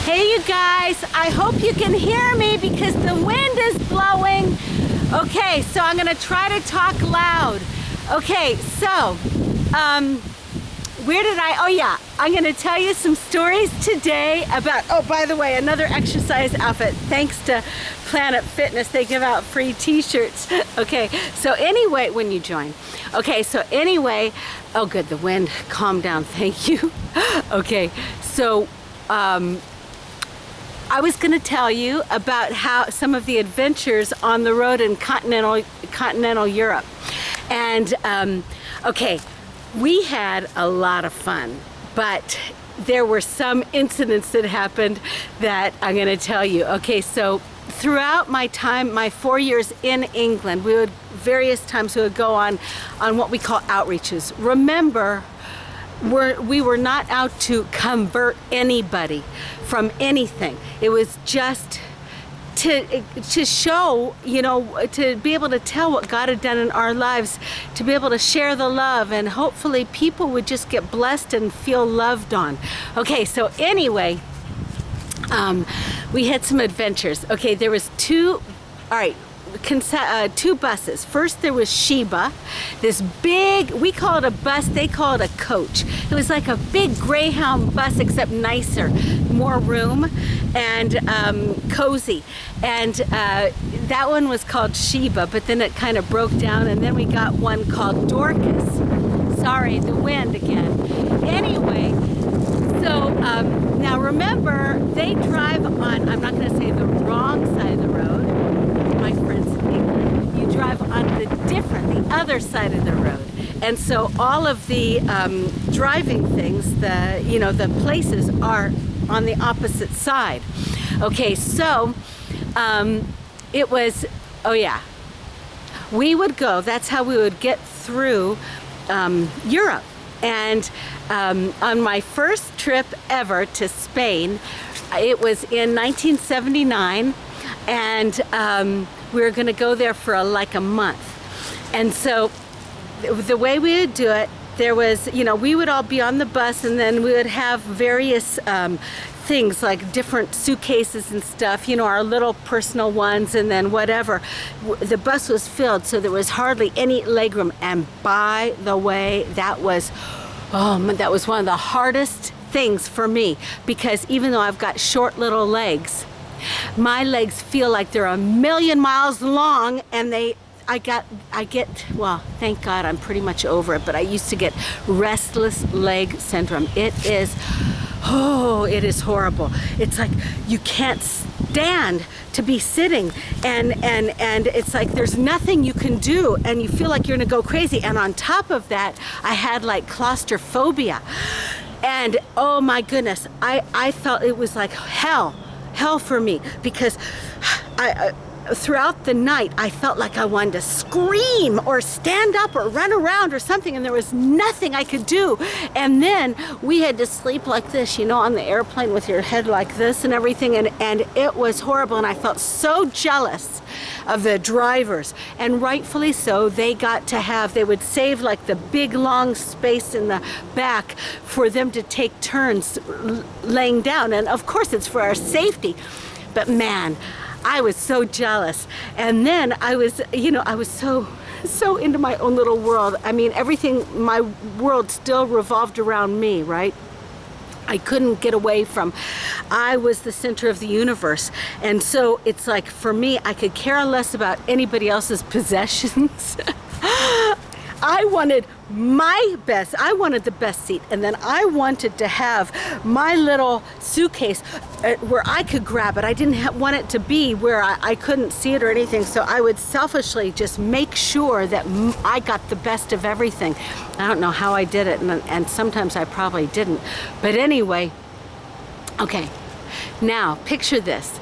Hey you guys, I hope you can hear me because the wind is blowing. Okay, so I'm gonna try to talk loud. Okay, so, I'm gonna tell you some stories today about, oh, by the way, another exercise outfit. Thanks to Planet Fitness, they give out free t-shirts. Okay, so anyway, when you join. Okay, so anyway, oh good, the wind calmed down, thank you. Okay, so, I was going to tell you about how some of the adventures on the road in continental Europe. And okay, we had a lot of fun, but there were some incidents that happened that I'm going to tell you. Okay, so throughout my time, my 4 years in England, various times we would go on what we call outreaches. Remember, we were not out to convert anybody from anything. It was just to show, you know, to be able to tell what God had done in our lives, to be able to share the love, and hopefully people would just get blessed and feel loved on. Okay, so anyway, we had some adventures. Okay, there was two buses. First there was Sheba, this big, we call it a bus, they call it a coach. It was like a big Greyhound bus except nicer, more room and cozy. And that one was called Sheba, but then it kind of broke down, and then we got one called Dorcas. Sorry, the wind again. Anyway, so now remember, they drive on, I'm not going to say the wrong side of the road, my friends in England, you drive on the other side of the road. And so all of the driving things, the places are on the opposite side. Okay, so it was, oh yeah, we would go, that's how we would get through Europe. And on my first trip ever to Spain, it was in 1979, and we were going to go there for like a month. And so the way we would do it, there was, we would all be on the bus, and then we would have various things like different suitcases and stuff, our little personal ones, and then whatever. The bus was filled, so there was hardly any legroom. And by the way, that was one of the hardest things for me, because even though I've got short little legs, my legs feel like they're a million miles long, and well, thank God I'm pretty much over it, but I used to get restless leg syndrome. It is horrible. It's like you can't stand to be sitting, and it's like there's nothing you can do, and you feel like you're gonna go crazy. And on top of that, I had like claustrophobia, and oh my goodness, I felt it was like hell for me, because throughout the night, I felt like I wanted to scream or stand up or run around or something, and there was nothing I could do. And then we had to sleep like this, on the airplane with your head like this and everything, and it was horrible, and I felt so jealous of the drivers, and rightfully so. They would save like the big long space in the back for them to take turns laying down, and of course it's for our safety. But man, I was so jealous. And then I was so into my own little world. I mean, my world still revolved around me, right? I couldn't get away from, I was the center of the universe. And so it's like, for me, I could care less about anybody else's possessions. I wanted I wanted the best seat, and then I wanted to have my little suitcase where I could grab it. I didn't want it to be where I couldn't see it or anything, so I would selfishly just make sure that I got the best of everything. I don't know how I did it, and sometimes I probably didn't. But anyway, okay, now picture this.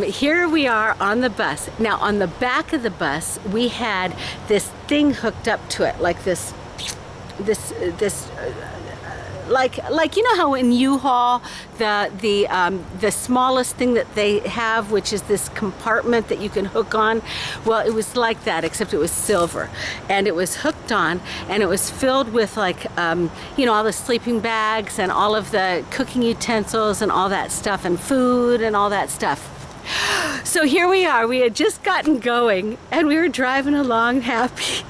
Here we are on the bus. Now on the back of the bus, we had this thing hooked up to it, like this like you know how in U-Haul the smallest thing that they have, which is this compartment that you can hook on. Well, it was like that, except it was silver, and it was hooked on, and it was filled with like you know, all the sleeping bags and all of the cooking utensils and all that stuff, and food and all that stuff. So here we are. We had just gotten going, and we were driving along happy.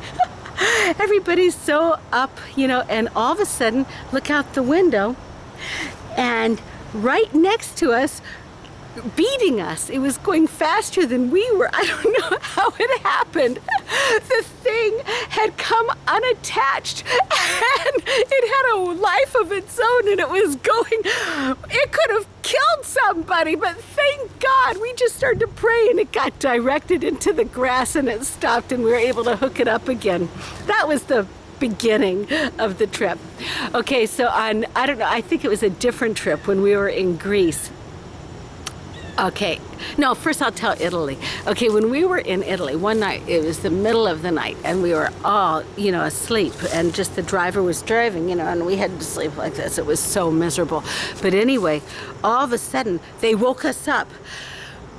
Everybody's so up, you know, and all of a sudden, look out the window, and right next to us, beating us, it was going faster than we were. I don't know how it happened. The thing had come unattached, and it had a life of its own, and it was going, it could have killed somebody, but thank God we just started to pray, and it got directed into the grass, and it stopped, and we were able to hook it up again. That was the beginning of the trip. Okay, so on, I don't know, I think it was a different trip when we were in Greece. Okay, no, first I'll tell Italy. Okay, when we were in Italy, one night, it was the middle of the night, and we were all, you know, asleep, and just the driver was driving, you know, and we had to sleep like this. It was so miserable. But anyway, all of a sudden, they woke us up,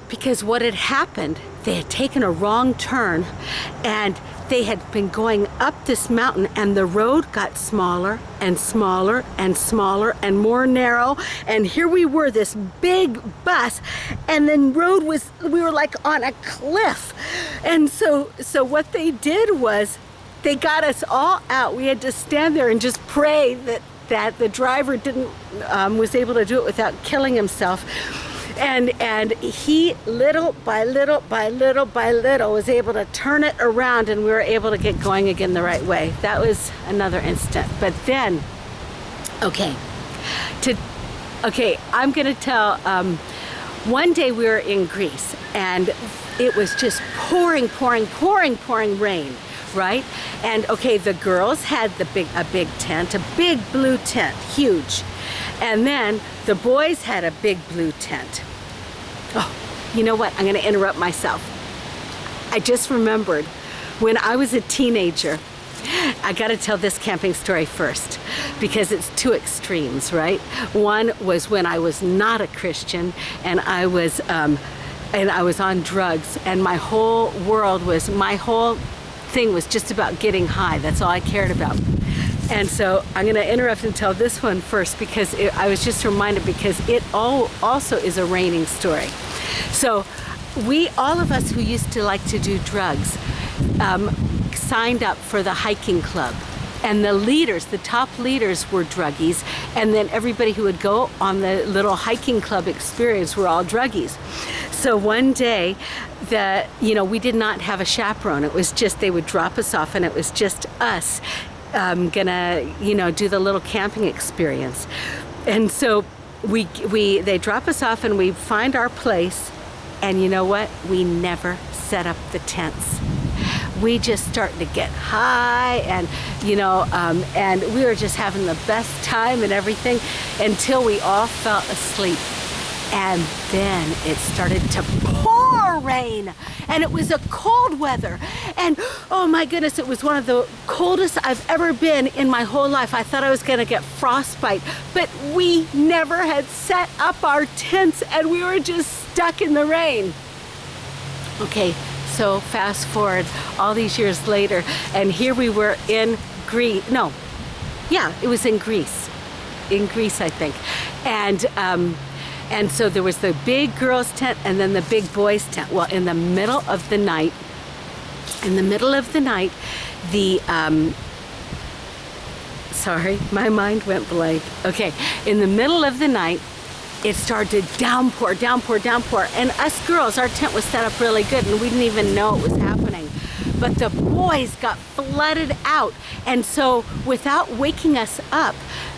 because what had happened, they had taken a wrong turn, and they had been going up this mountain, and the road got smaller and smaller and smaller and more narrow, and here we were, this big bus, and then road was, we were like on a cliff. And so what they did was they got us all out. We had to stand there and just pray that the driver didn't was able to do it without killing himself. And he, little by little by little by little, was able to turn it around, and we were able to get going again the right way. That was another instant. But then, okay, I'm gonna tell, one day we were in Greece, and it was just pouring rain, right? And okay, the girls had a big tent, a big blue tent, huge. And then the boys had a big blue tent. Oh, you know what? I'm going to interrupt myself. I just remembered when I was a teenager. I got to tell this camping story first, because it's two extremes, right? One was when I was not a Christian, and I was on drugs, and my whole thing was just about getting high. That's all I cared about. And so I'm going to interrupt and tell this one first, because I was just reminded, because it also is a raining story. So all of us who used to like to do drugs signed up for the hiking club. And the top leaders were druggies, and then everybody who would go on the little hiking club experience were all druggies. So one day, we did not have a chaperone. It was just, they would drop us off, and it was just us gonna, do the little camping experience. And so they drop us off, and we find our place, and you know what? We never set up the tents. We just started to get high, and and we were just having the best time and everything, until we all fell asleep. And then it started to pour rain, and it was a cold weather, and oh my goodness, it was one of the coldest I've ever been in my whole life. I thought I was gonna get frostbite, but we never had set up our tents, and we were just stuck in the rain. Okay, so fast forward all these years later, and here we were in Greece. No, yeah, it was in Greece. In Greece, I think. And so there was the big girls' tent, and then the big boys' tent. Well, in the middle of the night, sorry, my mind went blank. Okay, in the middle of the night, it started to downpour. And us girls, our tent was set up really good, and we didn't even know it was happening. But the boys got flooded out. And so without waking us up,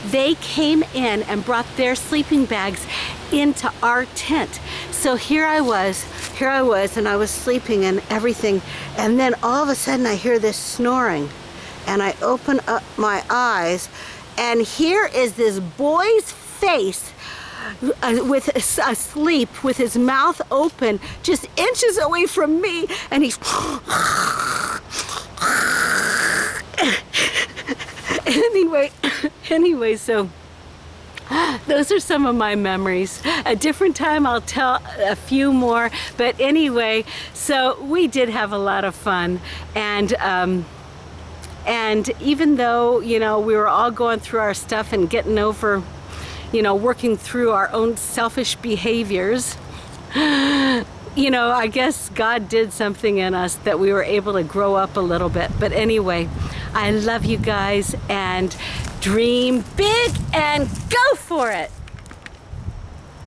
they came in and brought their sleeping bags into our tent. So here I was, and I was sleeping and everything. And then all of a sudden I hear this snoring. And I open up my eyes, and here is this boy's face asleep, with his mouth open, just inches away from me, and he's anyway, so Those are some of my memories. A different time I'll tell a few more, but anyway, so we did have a lot of fun, and even though, you know, we were all going through our stuff and getting over, you know, working through our own selfish behaviors, you know, I guess God did something in us that we were able to grow up a little bit. But anyway, I love you guys, and dream big and go for it.